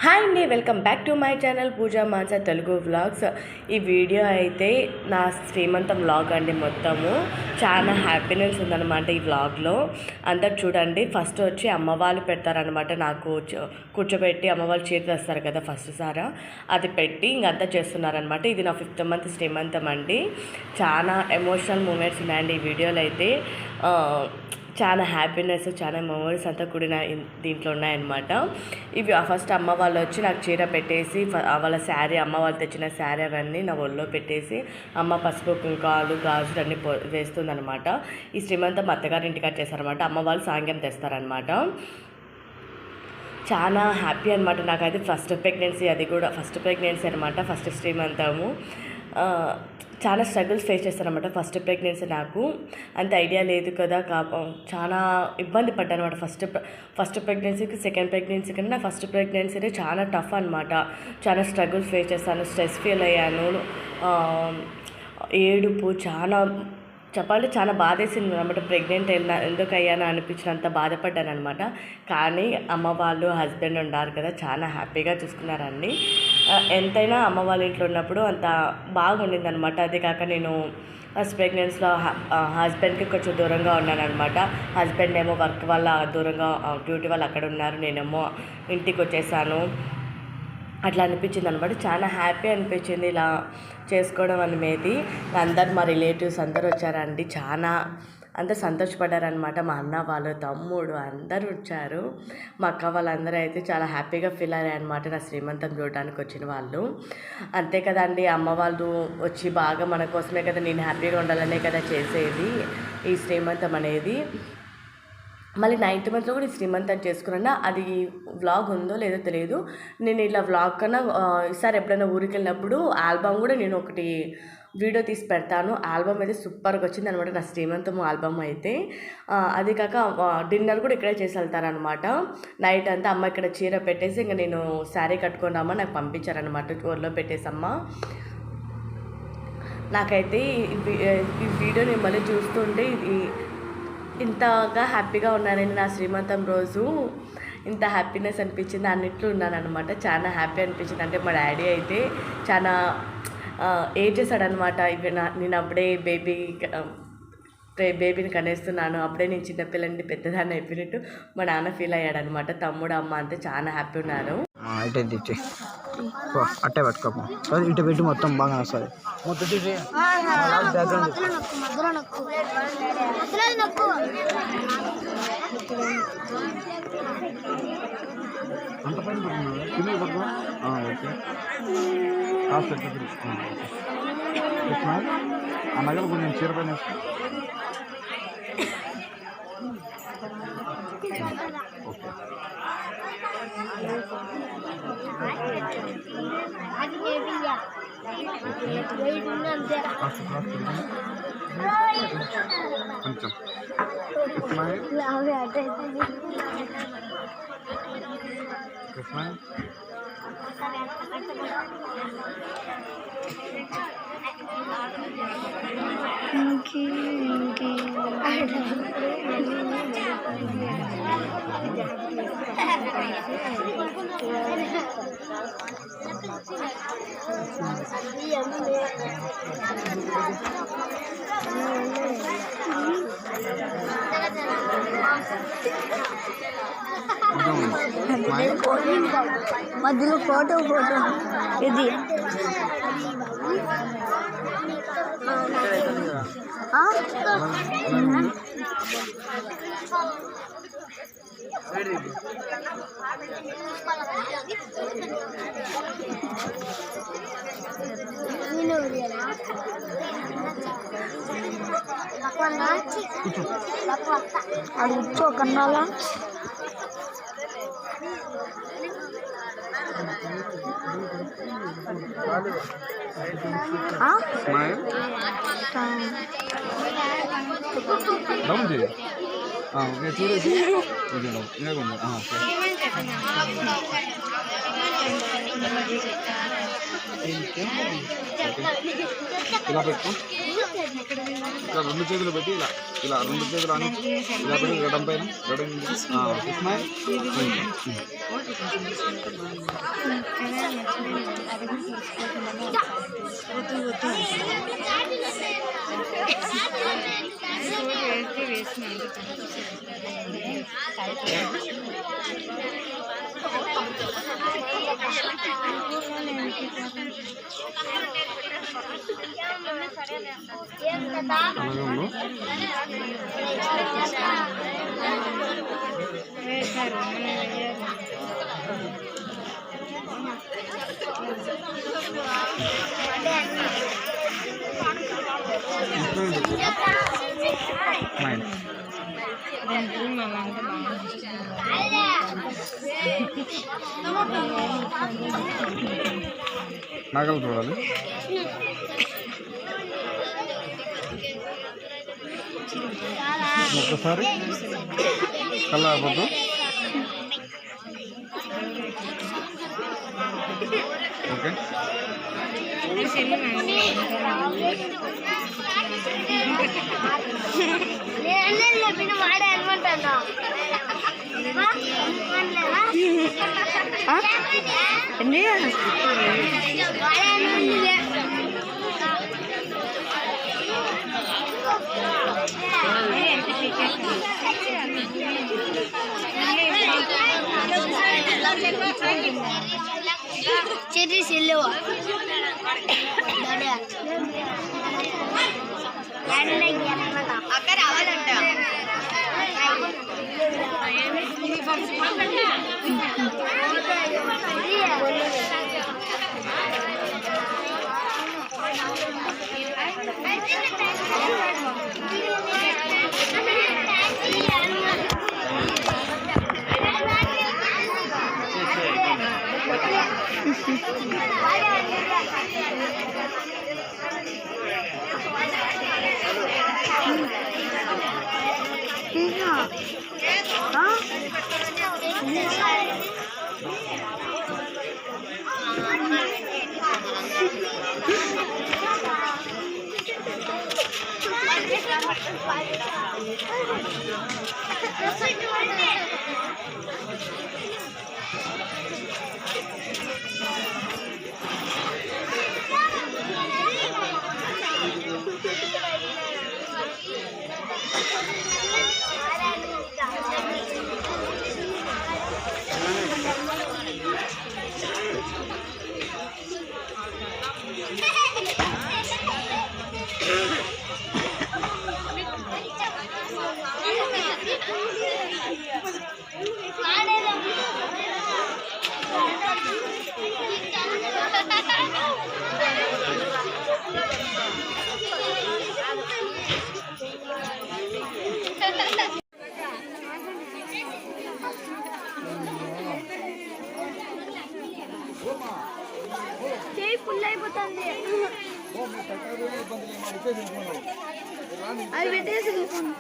Hi అండి, welcome back to my channel Pooja Mansa Telugu vlogs. ఈ video అయితే నా శ్రీమంతం వ్లాగ్ అండి. మొత్తము చాలా హ్యాపీనెస్ ఉందన్నమాట ఈ వ్లాగ్లో. అందరు చూడండి. ఫస్ట్ వచ్చి అమ్మ వాళ్ళు పెడతారనమాట. నాకు కూర్చోబెట్టి అమ్మ వాళ్ళు చీర తెస్తారు కదా ఫస్ట్ సారా, అది పెట్టి ఇంకంతా చేస్తున్నారనమాట. ఇది నా 5th మంత్ శ్రీమంతం అండి. చాలా ఎమోషనల్ మూమెంట్స్ ఉన్నాయండి ఈ వీడియోలో అయితే. చాలా హ్యాపీనెస్, చాలా మెమరీస్ అంతా కూడిన దీంట్లో ఉన్నాయన్నమాట. ఇవి ఫస్ట్ అమ్మ వాళ్ళు వచ్చి నాకు చీర పెట్టేసి వాళ్ళ శారీ, అమ్మ వాళ్ళు తెచ్చిన శారీ అవన్నీ నా ఒళ్ళో పెట్టేసి అమ్మ పసుపు కుంకాలు గాజులు అన్నీ వేస్తుందనమాట. ఈ శ్రీమంతం అత్తగారి ఇంటికి చేస్తారనమాట. అమ్మ వాళ్ళు సాంగ్యం తెస్తారనమాట. చాలా హ్యాపీ అనమాట నాకైతే. ఫస్ట్ ప్రెగ్నెన్సీ, అది కూడా ఫస్ట్ ప్రెగ్నెన్సీ అనమాట. ఫస్ట్ శ్రీమంతము. చాలా స్ట్రగుల్స్ ఫేస్ చేస్తానమాట. ఫస్ట్ ప్రెగ్నెన్సీ నాకు అంత ఐడియా లేదు కదా, చాలా ఇబ్బంది పడ్డాను అనమాట. ఫస్ట్ ప్రెగ్నెన్సీకి సెకండ్ ప్రెగ్నెన్సీ కన్నా నా ఫస్ట్ ప్రెగ్నెన్సీనే చాలా టఫ్ అనమాట. చాలా స్ట్రగుల్స్ ఫేస్ చేస్తాను, స్ట్రెస్ ఫీల్ అయ్యాను, ఏడుపు, చాలా చెప్పాలంటే చాలా బాధేసింది అనమాట. ప్రెగ్నెంట్ ఎందుకు అయ్యాను అనిపించినంత బాధపడ్డాను అనమాట. కానీ అమ్మ వాళ్ళు, హస్బెండ్ ఉన్నారు కదా, చాలా హ్యాపీగా చూసుకున్నారండి. ఎంతైనా అమ్మ వాళ్ళ ఇంట్లో ఉన్నప్పుడు అంత బాగుండింది అనమాట. అది కాక నేను ఫస్ట్ ప్రెగ్నెన్సీలో హస్బెండ్కి కొంచెం దూరంగా ఉన్నాను అనమాట. హస్బెండ్ ఏమో వర్క్ వల్ల దూరంగా, డ్యూటీ వల్ల అక్కడ ఉన్నారు, నేనేమో ఇంటికి వచ్చేసాను. అట్లా అనిపించింది అనమాట. చాలా హ్యాపీ అనిపించింది ఇలా చేసుకోవడం అనేది. అందరు మా రిలేటివ్స్ అందరూ వచ్చారండి. చాలా అందరు సంతోషపడ్డారనమాట. మా అన్న వాళ్ళు, తమ్ముడు అందరూ వచ్చారు. మా అక్క వాళ్ళందరూ అయితే చాలా హ్యాపీగా ఫీల్ అయ్యారనమాట నా శ్రీమంతం చూడడానికి వచ్చిన వాళ్ళు. అంతే కదండి, అమ్మ వాళ్ళు వచ్చి బాగా మన కోసమే కదా, నేను హ్యాపీగా ఉండాలనే కదా చేసేది ఈ శ్రీమంతం అనేది. మళ్ళీ 9th మంత్లో కూడా ఈ శ్రీమంతం చేసుకున్నా. అది వ్లాగ్ ఉందో లేదో తెలియదు. నేను ఇలా వ్లాగ్ కన్నా ఈసారి ఎప్పుడైనా ఊరికి వెళ్ళినప్పుడు ఆల్బమ్ కూడా నేను ఒకటి వీడియో తీసి పెడతాను. ఆల్బమ్ అయితే సూపర్గా వచ్చింది అనమాట నా శ్రీమంతం ఆల్బమ్ అయితే. అది కాక డిన్నర్ కూడా ఇక్కడే చేసి వెళ్తారనమాట. నైట్ అంతా అమ్మ ఇక్కడ చీర పెట్టేసి ఇంకా నేను శారీ కట్టుకొని అమ్మ నాకు పంపించారనమాట. ఊర్లో పెట్టేసమ్మ. నాకైతే ఈ వీడియో నేను మళ్ళీ చూస్తుంటే ఇంతగా హ్యాపీగా ఉన్నానండి. నా శ్రీమంతం రోజు ఇంత హ్యాపీనెస్ అనిపించింది, అన్నిట్లో ఉన్నానమాట. చాలా హ్యాపీ అనిపించింది. అంటే మా డాడీ అయితే చాలా ఏడ్చేసాడనమాట. నేను అప్పుడే బేబీని కనేస్తున్నాను, అప్పుడే నేను చిన్నపిల్లని పెద్దదాన్ని అయిపోయినట్టు మా నాన్న ఫీల్ అయ్యాడనమాట. తమ్ముడు, అమ్మ అంతా చాలా హ్యాపీ ఉన్నారు. అట్టే పట్టుకోపో, ఇటు పెట్టి మొత్తం బాగా వస్తుంది. అంత పైన ఓకే. ఆ నగలు కొంచెం చీర పైన ఓకే. కొంచెం మధ్యలో ఫోటో ఇది అది కూర్చో కన్నాలా. చూడేసి ఇలా పెట్టుకో, ఇక్కడ రెండు చేతులు పెట్టి ఇలా ఇలా రెండు చేతులు అని ఇలా పెట్టి గడం పైన గడం స్మైల్. అలాగే ఉండు. స్మైల్. నగలు చూడాలి. ఒక్కసారి కళ్ళ ఆపద్దు. ఓకే, చెర్రీ సెల్లు అక్కడ రావాలంట. చేయి ఫుల్ అయిపోతుంది. అవి పెట్టేసి మేము